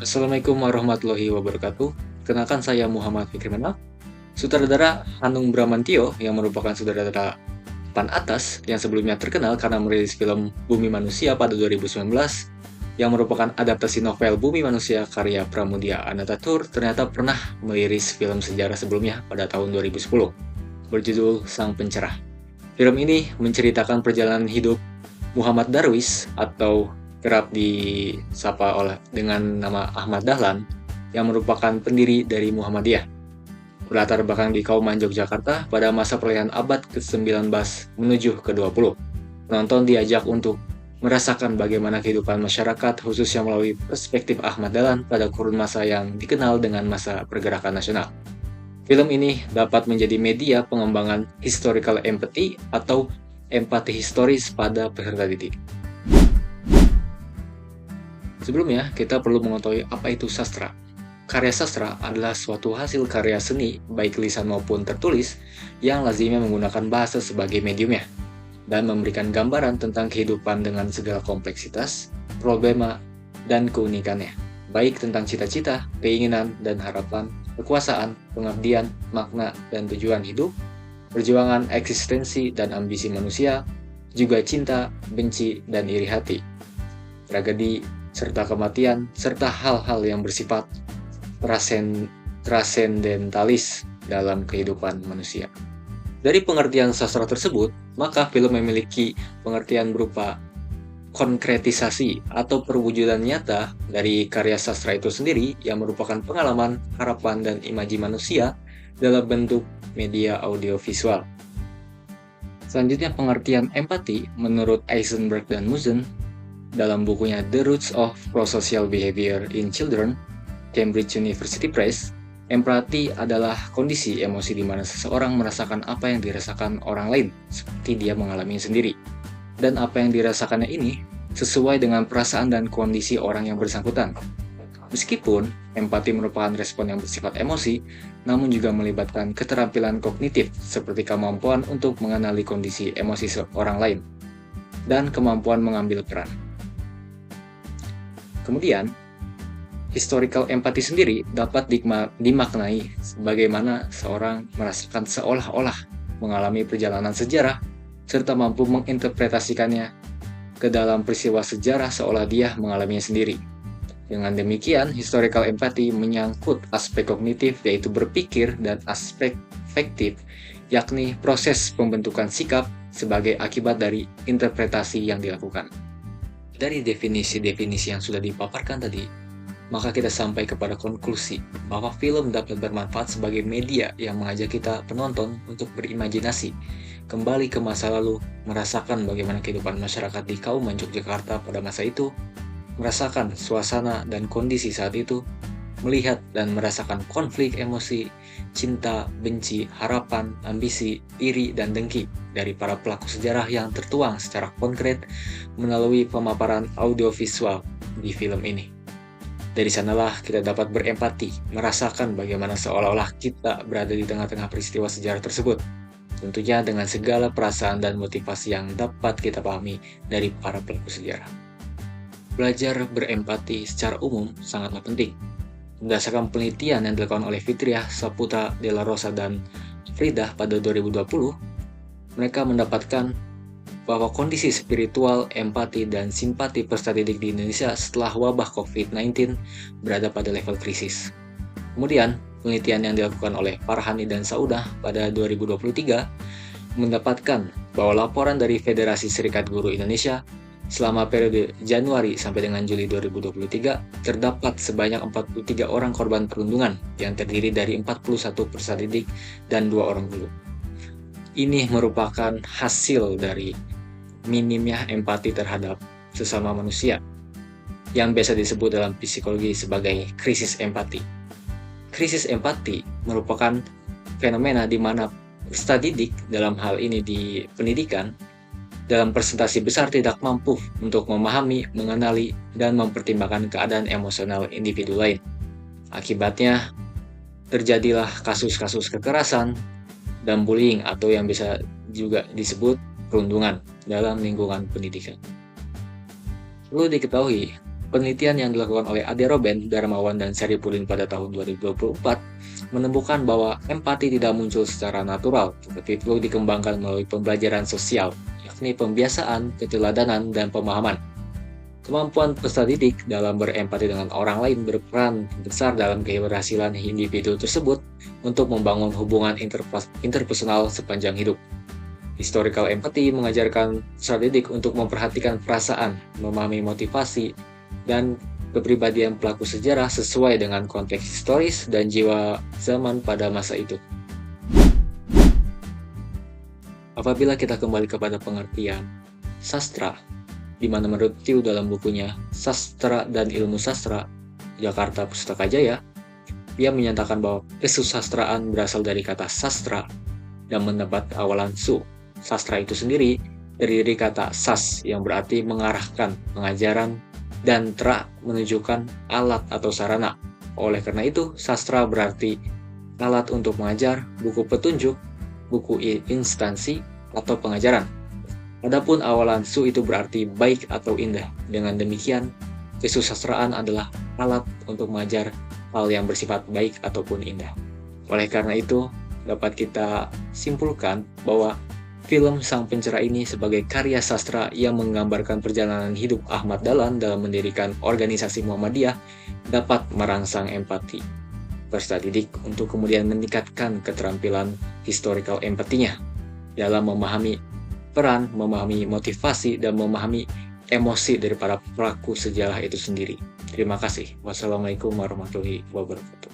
Assalamualaikum warahmatullahi wabarakatuh. Kenalkan saya Muhammad Fikri Menal, sutradara Hanung Bramantyo yang merupakan sutradara papan atas yang sebelumnya terkenal karena merilis film Bumi Manusia pada 2019 yang merupakan adaptasi novel Bumi Manusia karya Pramudia Anantathur. Ternyata pernah merilis film sejarah sebelumnya pada tahun 2010 berjudul Sang Pencerah. Film ini menceritakan perjalanan hidup Muhammad Darwis atau kerap disapa dengan nama Ahmad Dahlan yang merupakan pendiri dari Muhammadiyah. Berlatar belakang di Kauman, Yogyakarta pada masa peralihan abad ke-19 menuju ke-20. Penonton diajak untuk merasakan bagaimana kehidupan masyarakat khususnya melalui perspektif Ahmad Dahlan pada kurun masa yang dikenal dengan masa pergerakan nasional. Film ini dapat menjadi media pengembangan historical empathy atau empati historis pada peserta didik. Sebelumnya, kita perlu mengetahui apa itu sastra. Karya sastra adalah suatu hasil karya seni, baik lisan maupun tertulis, yang lazimnya menggunakan bahasa sebagai mediumnya, dan memberikan gambaran tentang kehidupan dengan segala kompleksitas, problema, dan keunikannya, baik tentang cita-cita, keinginan, dan harapan, kekuasaan, pengabdian, makna, dan tujuan hidup, perjuangan eksistensi dan ambisi manusia, juga cinta, benci, dan iri hati, tragedi, serta kematian, serta hal-hal yang bersifat transendentalis dalam kehidupan manusia. Dari pengertian sastra tersebut, maka film memiliki pengertian berupa konkretisasi atau perwujudan nyata dari karya sastra itu sendiri yang merupakan pengalaman, harapan, dan imaji manusia dalam bentuk media audiovisual. Selanjutnya, pengertian empati menurut Eisenberg dan Musen dalam bukunya The Roots of Prosocial Behavior in Children, Cambridge University Press, empati adalah kondisi emosi di mana seseorang merasakan apa yang dirasakan orang lain, seperti dia mengalaminya sendiri. Dan apa yang dirasakannya ini sesuai dengan perasaan dan kondisi orang yang bersangkutan. Meskipun empati merupakan respon yang bersifat emosi, namun juga melibatkan keterampilan kognitif seperti kemampuan untuk mengenali kondisi emosi seorang lain dan kemampuan mengambil peran. Kemudian, historical empathy sendiri dapat dimaknai sebagaimana seorang merasakan seolah-olah mengalami perjalanan sejarah serta mampu menginterpretasikannya ke dalam peristiwa sejarah seolah dia mengalaminya sendiri. Dengan demikian, historical empathy menyangkut aspek kognitif yaitu berpikir dan aspek afektif, yakni proses pembentukan sikap sebagai akibat dari interpretasi yang dilakukan. Dari definisi-definisi yang sudah dipaparkan tadi, maka kita sampai kepada konklusi bahwa film dapat bermanfaat sebagai media yang mengajak kita penonton untuk berimajinasi, kembali ke masa lalu, merasakan bagaimana kehidupan masyarakat di Kauman, Yogyakarta pada masa itu, merasakan suasana dan kondisi saat itu, melihat dan merasakan konflik emosi, cinta, benci, harapan, ambisi, iri, dan dengki dari para pelaku sejarah yang tertuang secara konkret melalui pemaparan audiovisual di film ini. Dari sanalah kita dapat berempati, merasakan bagaimana seolah-olah kita berada di tengah-tengah peristiwa sejarah tersebut. Tentunya dengan segala perasaan dan motivasi yang dapat kita pahami dari para pelaku sejarah. Belajar berempati secara umum sangatlah penting. Berdasarkan penelitian yang dilakukan oleh Fitriah Saputra Della Rosa dan Fridah pada 2020, mereka mendapatkan bahwa kondisi spiritual, empati, dan simpati peserta didik di Indonesia setelah wabah COVID-19 berada pada level krisis. Kemudian, penelitian yang dilakukan oleh Farhani dan Saudah pada 2023 mendapatkan bahwa laporan dari Federasi Serikat Guru Indonesia selama periode Januari sampai dengan Juli 2023, terdapat sebanyak 43 orang korban perundungan yang terdiri dari 41 peserta didik dan 2 orang guru. Ini merupakan hasil dari minimnya empati terhadap sesama manusia, yang biasa disebut dalam psikologi sebagai krisis empati. Krisis empati merupakan fenomena di mana peserta didik, dalam hal ini di pendidikan, dalam persentase besar tidak mampu untuk memahami, mengenali, dan mempertimbangkan keadaan emosional individu lain. Akibatnya, terjadilah kasus-kasus kekerasan dan bullying atau yang bisa juga disebut perundungan dalam lingkungan pendidikan. Perlu diketahui Penelitian yang dilakukan oleh Ade Robben, Darmawan, dan Saripudin pada tahun 2024 menemukan bahwa empati tidak muncul secara natural, tetapi perlu dikembangkan melalui pembelajaran sosial, yakni pembiasaan, keteladanan, dan pemahaman. Kemampuan peserta didik dalam berempati dengan orang lain berperan besar dalam keberhasilan individu tersebut untuk membangun hubungan interpersonal sepanjang hidup. Historical empathy mengajarkan peserta didik untuk memperhatikan perasaan, memahami motivasi, dan kepribadian pelaku sejarah sesuai dengan konteks historis dan jiwa zaman pada masa itu. Apabila kita kembali kepada pengertian sastra, di mana menurut Tiu dalam bukunya Sastra dan Ilmu Sastra, Jakarta Pustaka Jaya, ia menyatakan bahwa kesusastraan berasal dari kata sastra dan mendapat awalan su. Sastra itu sendiri terdiri kata sas yang berarti mengarahkan, pengajaran, dan tra menunjukkan alat atau sarana. Oleh karena itu, sastra berarti alat untuk mengajar, buku petunjuk, buku instansi, atau pengajaran. Adapun awalan su itu berarti baik atau indah. Dengan demikian, kesusastraan adalah alat untuk mengajar hal yang bersifat baik ataupun indah. Oleh karena itu, dapat kita simpulkan bahwa film Sang Pencerah ini sebagai karya sastra yang menggambarkan perjalanan hidup Ahmad Dahlan dalam mendirikan organisasi Muhammadiyah dapat merangsang empati peserta didik untuk kemudian meningkatkan keterampilan historical empatinya dalam memahami peran, memahami motivasi, dan memahami emosi dari para pelaku sejarah itu sendiri. Terima kasih. Wassalamualaikum warahmatullahi wabarakatuh.